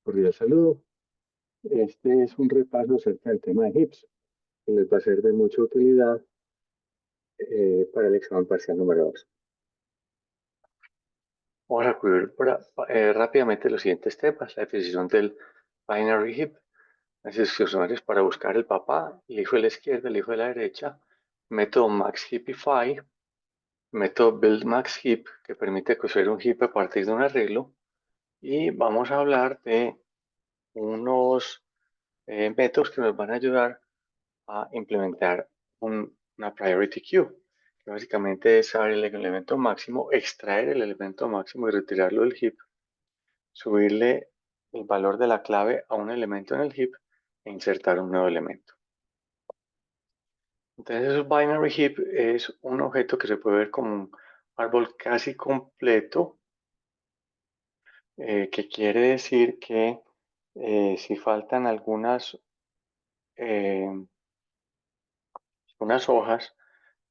Cordial saludo. Este es un repaso acerca del tema de HIPS, que les va a ser de mucha utilidad para el examen parcial número 2. Vamos a cubrir rápidamente los siguientes temas: la definición del binary heap, las instrucciones para buscar el papá, el hijo de la izquierda, el hijo de la derecha, método MaxHeapify, método BuildMaxHeap, que permite construir un heap a partir de un arreglo, y vamos a hablar de unos métodos que nos van a ayudar a implementar una priority queue, que básicamente es saber el elemento máximo, extraer el elemento máximo y retirarlo del heap, subirle el valor de la clave a un elemento en el heap e insertar un nuevo elemento. Entonces, un binary heap es un objeto que se puede ver como un árbol casi completo, que quiere decir que si faltan eh, unas hojas,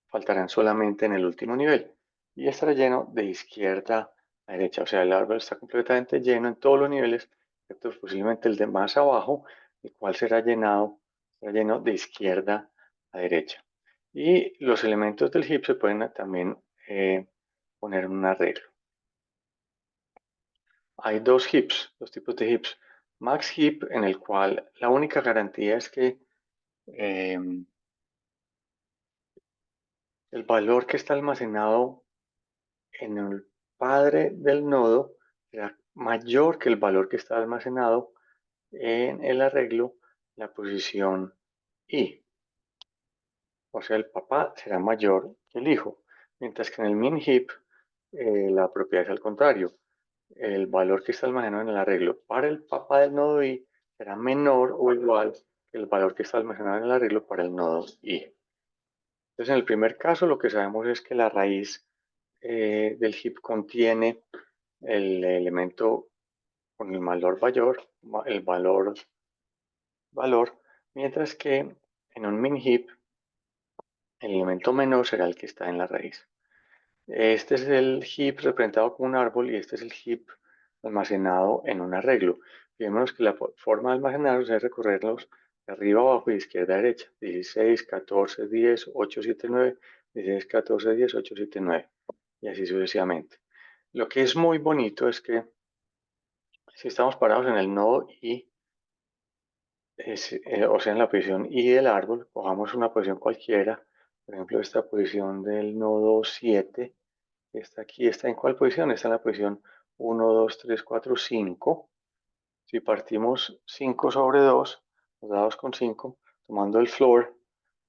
faltarán solamente en el último nivel y estará lleno de izquierda a derecha. O sea, el árbol está completamente lleno en todos los niveles, excepto posiblemente el de más abajo, el cual será lleno de izquierda a derecha. Y los elementos del heap se pueden también poner en un arreglo. Hay dos tipos de heaps. Max heap, en el cual la única garantía es que eh, el valor que está almacenado en el padre del nodo será mayor que el valor que está almacenado en el arreglo, la posición i. O sea, el papá será mayor que el hijo. Mientras que en el min heap la propiedad es al contrario. El valor que está almacenado en el arreglo para el papá del nodo i será menor o igual que el valor que está almacenado en el arreglo para el nodo i. Entonces, en el primer caso, lo que sabemos es que la raíz del heap contiene el elemento con el valor, mientras que en un min heap el elemento menor será el que está en la raíz. Este es el heap representado como un árbol y este es el heap almacenado en un arreglo. Fijémonos que la forma de almacenarlos es recorrerlos de arriba abajo y de izquierda a derecha. 16, 14, 10, 8, 7, 9, 16, 14, 10, 8, 7, 9 y así sucesivamente. Lo que es muy bonito es que si estamos parados en el nodo I, o sea, en la posición I del árbol, cojamos una posición cualquiera, por ejemplo, esta posición del nodo 7, está aquí, ¿está en cuál posición? Está en la posición 1, 2, 3, 4, 5. Si partimos 5 sobre 2, nos da 2,5, tomando el floor,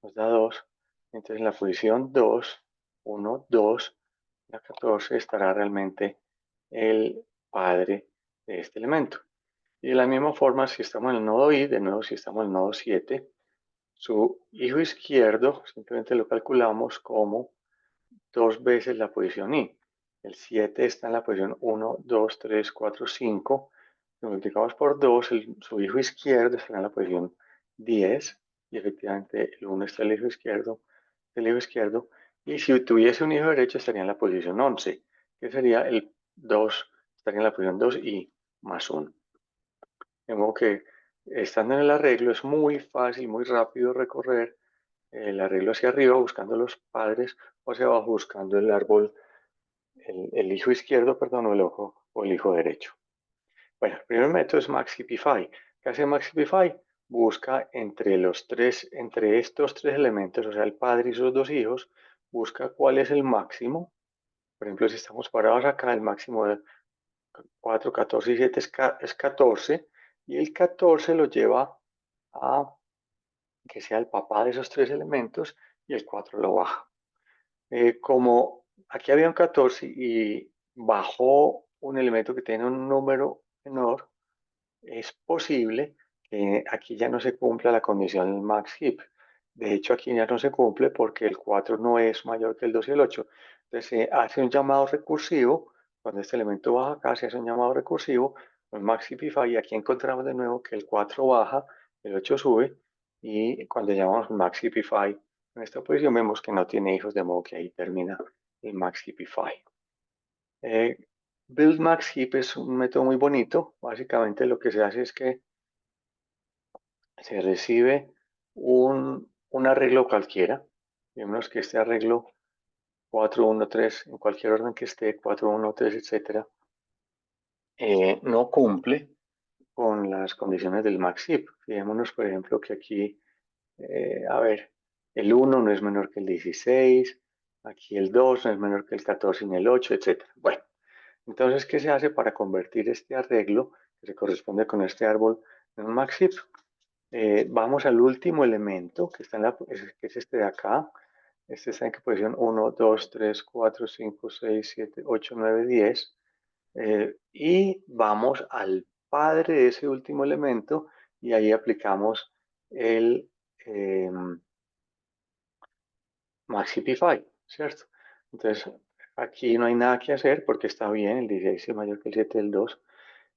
nos da 2. Entonces en la posición 2, 1, 2, la 14 estará realmente el padre de este elemento. Y de la misma forma, si estamos en el nodo I, de nuevo si estamos en el nodo 7, su hijo izquierdo simplemente lo calculamos como 2 veces la posición I. El 7 está en la posición 1, 2, 3, 4, 5. Lo multiplicamos por 2, su hijo izquierdo está en la posición 10. Y efectivamente el 1 está en el hijo izquierdo. Y si tuviese un hijo derecho estaría en la posición 11, que sería el 2, estaría en la posición 2 y más 1. De modo que estando en el arreglo es muy fácil, muy rápido recorrer el arreglo hacia arriba buscando los padres o hacia abajo buscando el árbol, el hijo izquierdo, perdón, o el hijo derecho. Bueno, el primer método es MaxHeapify. ¿Qué hace MaxHeapify? Busca entre estos tres elementos, o sea, el padre y sus dos hijos, busca cuál es el máximo. Por ejemplo, si estamos parados acá, el máximo de 4, 14 y 7 es 14, y el 14 lo lleva a que sea el papá de esos tres elementos y el 4 lo baja. Como aquí había un 14 y bajó un elemento que tiene un número menor, es posible que aquí ya no se cumpla la condición del max heap. De hecho, aquí ya no se cumple porque el 4 no es mayor que el 2 y el 8. Entonces se hace un llamado recursivo. Cuando este elemento baja acá, se hace un llamado recursivo con MaxHeapify y aquí encontramos de nuevo que el 4 baja, el 8 sube y cuando llamamos MaxHeapify en esta posición vemos que no tiene hijos, de modo que ahí termina el MaxHeapify. Build Max Heap es un método muy bonito. Básicamente lo que se hace es que se recibe un arreglo cualquiera. Digamos que este arreglo 4, 1, 3, en cualquier orden que esté, 4, 1, 3, etcétera, no cumple con las condiciones del max heap. Fijémonos, por ejemplo, que aquí, a ver, el 1 no es menor que el 16, aquí el 2 no es menor que el 14 ni el 8, etcétera. Bueno, entonces, ¿qué se hace para convertir este arreglo que se corresponde con este árbol en un max heap? Vamos al último elemento que está en que es este de acá. Este está en qué posición: 1, 2, 3, 4, 5, 6, 7, 8, 9, 10. Y vamos al padre de ese último elemento y ahí aplicamos el eh, Maxipify, ¿cierto? Entonces, aquí no hay nada que hacer porque está bien, el 16 es mayor que el 7 del 2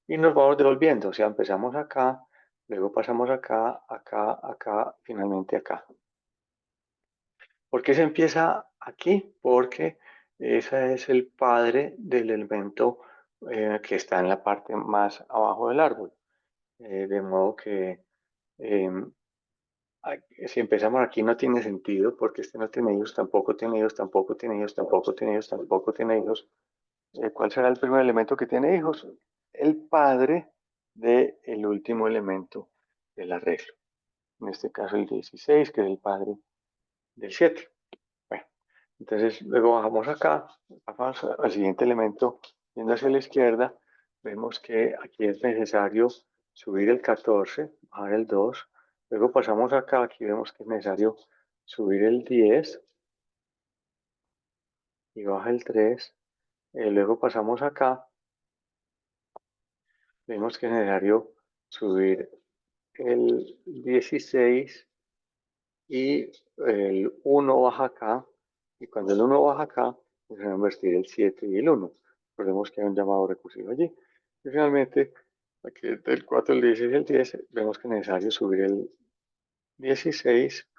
y nos vamos devolviendo. O sea, empezamos acá, luego pasamos acá, acá, acá, finalmente acá. ¿Por qué se empieza aquí? Porque ese es el padre del elemento que está en la parte más abajo del árbol. De modo que eh, si empezamos aquí no tiene sentido porque este no tiene hijos, tampoco tiene hijos, tampoco tiene hijos, tampoco tiene hijos, tampoco tiene hijos. ¿Cuál será el primer elemento que tiene hijos? El padre del último elemento del arreglo. En este caso el 16, que es el padre del 7. Bueno, entonces luego bajamos acá, vamos al siguiente elemento, yendo hacia la izquierda, vemos que aquí es necesario subir el 14, bajar el 2, luego pasamos acá, aquí vemos que es necesario subir el 10 y baja el 3, luego pasamos acá, vemos que es necesario subir el 16 y el 1 baja acá, y cuando el 1 baja acá, pues se va a invertir el 7 y el 1. Recordemos que hay un llamado recursivo allí. Y finalmente, aquí del 4, el 16 y el 10, vemos que es necesario subir el 16.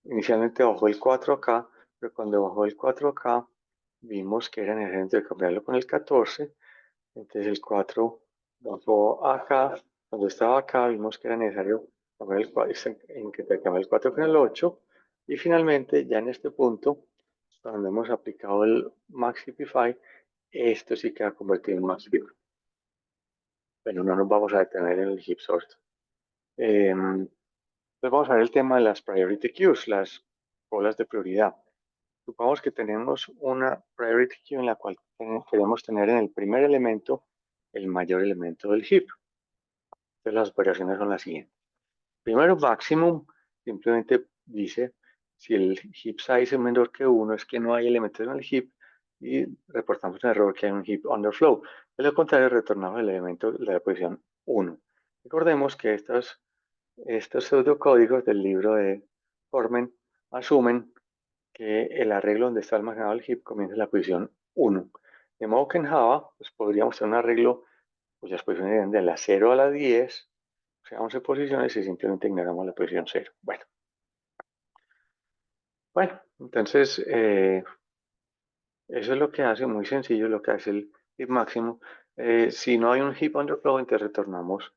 Inicialmente bajó el 4 acá, pero cuando bajó el 4 acá, vimos que era necesario cambiarlo con el 14. Entonces el 4 bajó acá. Cuando estaba acá, vimos que era necesario cambiar en que te cambiar el 4 con el 8. Y finalmente, ya en este punto, cuando hemos aplicado el Maxipify, esto sí queda convertido en Maxipify. Bueno, no nos vamos a detener en el heap sort. Entonces vamos a ver el tema de las priority queues, las colas de prioridad. Supongamos que tenemos una priority queue en la cual queremos tener en el primer elemento el mayor elemento del heap. Entonces las operaciones son las siguientes. Primero, maximum simplemente dice si el heap size es menor que 1, es que no hay elementos en el heap y reportamos un error que hay un heap underflow. De lo contrario, retornamos el elemento de la posición 1. Recordemos que estos pseudocódigos del libro de Formen asumen que el arreglo donde está almacenado el heap comienza en la posición 1. De modo que en Java pues podríamos tener un arreglo cuyas posiciones vienen de la 0 a la 10, o sea, 11 posiciones y simplemente ignoramos la posición 0. Bueno, entonces eso es lo que hace, muy sencillo, lo que hace el heap máximo. Si no hay un heap underflow, entonces retornamos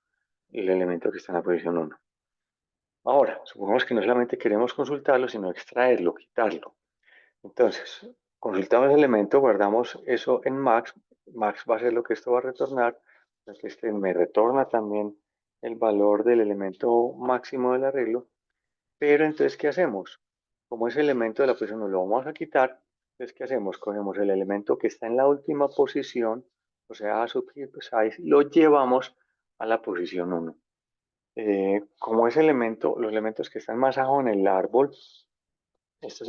el elemento que está en la posición 1. Ahora, supongamos que no solamente queremos consultarlo, sino extraerlo, quitarlo. Entonces, consultamos el elemento, guardamos eso en max. Max va a ser lo que esto va a retornar. Que este me retorna también el valor del elemento máximo del arreglo. Pero entonces, ¿qué hacemos? Como ese elemento de la posición no lo vamos a quitar, entonces, ¿qué hacemos? Cogemos el elemento que está en la última posición, o sea, a su size, y lo llevamos a la posición 1. Como ese elemento, los elementos que están más abajo en el árbol, este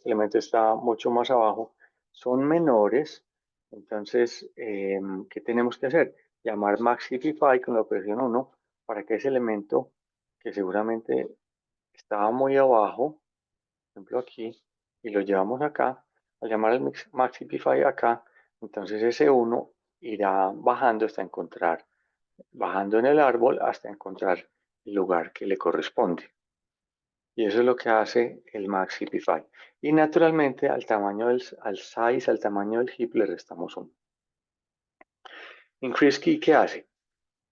elemento está mucho más abajo, son menores. Entonces, ¿qué tenemos que hacer? Llamar maxify con la operación 1 para que ese elemento que seguramente estaba muy abajo, por ejemplo aquí, y lo llevamos acá, al llamar al maxify acá, entonces ese 1 irá bajando hasta encontrar, bajando en el árbol hasta encontrar el lugar que le corresponde. Y eso es lo que hace el Maxipify. Y naturalmente al tamaño al size, al tamaño del heap le restamos 1. Increase key, ¿qué hace?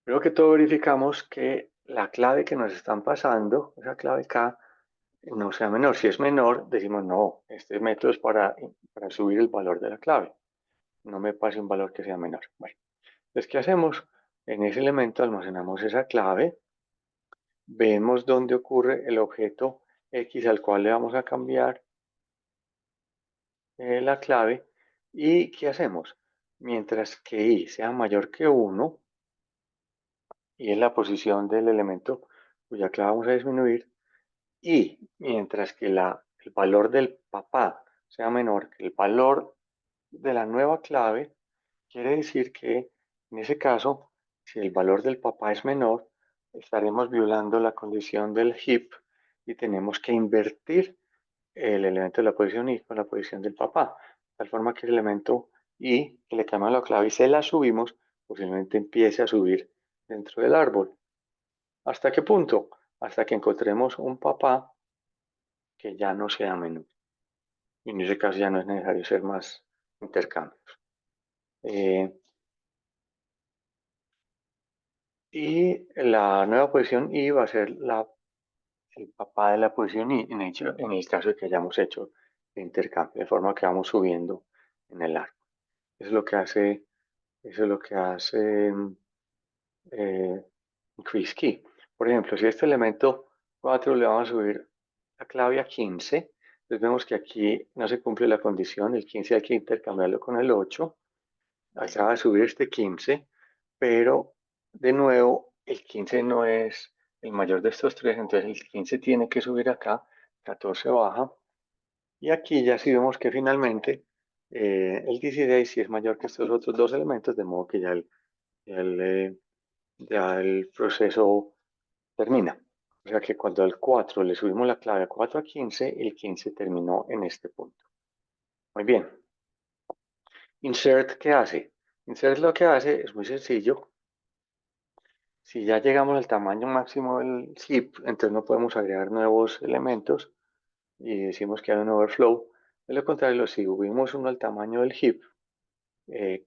Primero que todo verificamos que la clave que nos están pasando, esa clave K, no sea menor. Si es menor, decimos no, este método es para subir el valor de la clave. No me pase un valor que sea menor. Bueno, entonces, ¿qué hacemos? En ese elemento almacenamos esa clave, vemos dónde ocurre el objeto X al cual le vamos a cambiar la clave y ¿qué hacemos? Mientras que I sea mayor que 1 y es la posición del elemento cuya clave vamos a disminuir, y mientras que el valor del papá sea menor que el valor de la nueva clave, quiere decir que en ese caso, si el valor del papá es menor, estaremos violando la condición del heap y tenemos que invertir el elemento de la posición i con la posición del papá. De tal forma que el elemento i, que le cambiamos la clave y se la subimos, posiblemente empiece a subir dentro del árbol. ¿Hasta qué punto? Hasta que encontremos un papá que ya no sea menor. Y en ese caso ya no es necesario hacer más intercambios. Y la nueva posición i va a ser el papá de la posición i en el caso de que hayamos hecho el intercambio, de forma que vamos subiendo en el árbol. Eso es lo que hace, eso es lo que hace eh, increase key. Por ejemplo, si este elemento 4 le vamos a subir la clave a 15, entonces vemos que aquí no se cumple la condición, el 15 hay que intercambiarlo con el 8, acaba de subir este 15, pero de nuevo el 15 no es el mayor de estos tres, entonces el 15 tiene que subir acá, 14 baja, y aquí ya sí vemos que finalmente el 16 sí es mayor que estos otros dos elementos, de modo que ya ya el proceso termina. O sea que cuando al 4 le subimos la clave 4 a 15, el 15 terminó en este punto. Muy bien. Insert, ¿qué hace? Insert lo que hace es muy sencillo. Si ya llegamos al tamaño máximo del heap, entonces no podemos agregar nuevos elementos y decimos que hay un overflow. De lo contrario, si subimos uno al tamaño del heap, eh,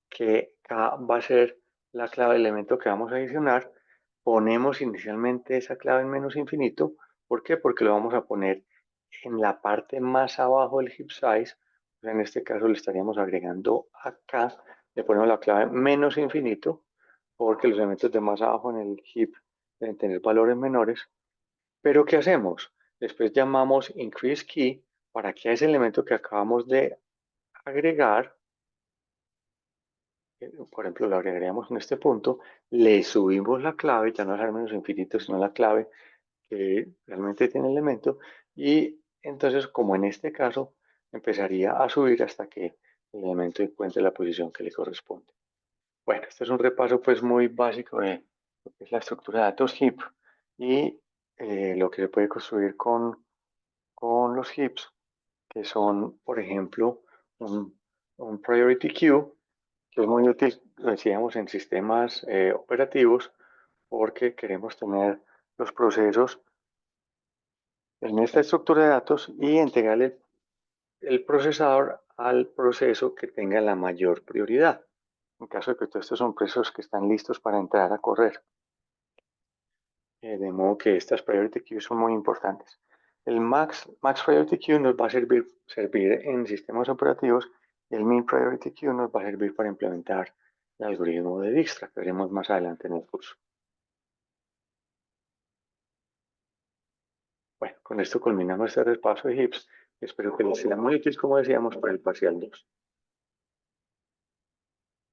que K va a ser la clave del elemento que vamos a adicionar, ponemos inicialmente esa clave en menos infinito. ¿Por qué? Porque lo vamos a poner en la parte más abajo del heap size. En este caso le estaríamos agregando acá, le ponemos la clave menos infinito, porque los elementos de más abajo en el heap deben tener valores menores. Pero ¿qué hacemos? Después llamamos increase key para que a ese elemento que acabamos de agregar, por ejemplo, lo agregaríamos en este punto, le subimos la clave, ya no es al menos infinito, sino la clave que realmente tiene el elemento, y entonces, como en este caso, empezaría a subir hasta que el elemento encuentre la posición que le corresponde. Bueno, este es un repaso pues muy básico de lo que es la estructura de datos heap y lo que se puede construir con los heaps, que son, por ejemplo, un priority queue, que es muy útil, lo decíamos, en sistemas operativos, porque queremos tener los procesos en esta estructura de datos y entregarle el procesador al proceso que tenga la mayor prioridad. En caso de que todos estos son procesos que están listos para entrar a correr. De modo que estas priority queues son muy importantes. El max priority queue nos va a servir en sistemas operativos y el min priority queue nos va a servir para implementar el algoritmo de Dijkstra, que veremos más adelante en el curso. Bueno, con esto culminamos este repaso de HIPS. Espero que les sea muy útil, como decíamos, para el parcial 2.